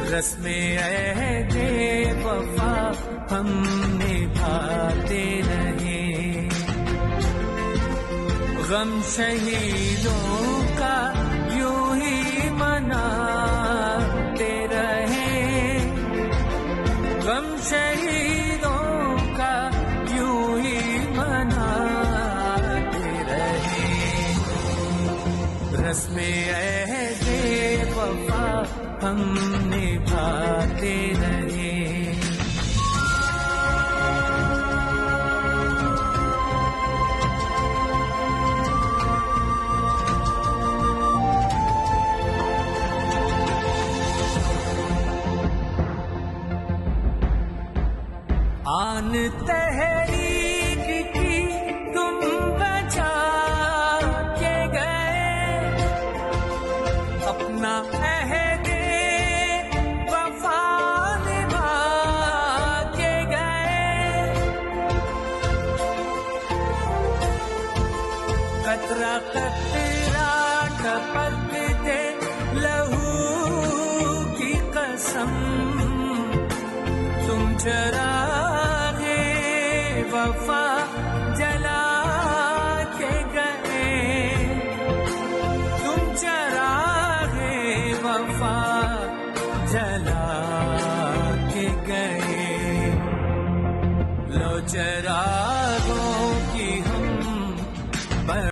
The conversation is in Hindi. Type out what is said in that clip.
रस्मे अहदे वफा हम निभाते रहे। गम शहीदों का यूं ही मनाते रहे। गम शहीदों का यूं ही मनाते रहे। रस्मे अहदे वफा हम निभाते रहे। आन तहरीक की तुम बचा के गए। अपना अहदे वफा निभा के गए। कतरा कतरा टपकते लहू की कसम तुम चरागे वफा जला के गए। तुम चरागे वफा जला के गए। लो चरा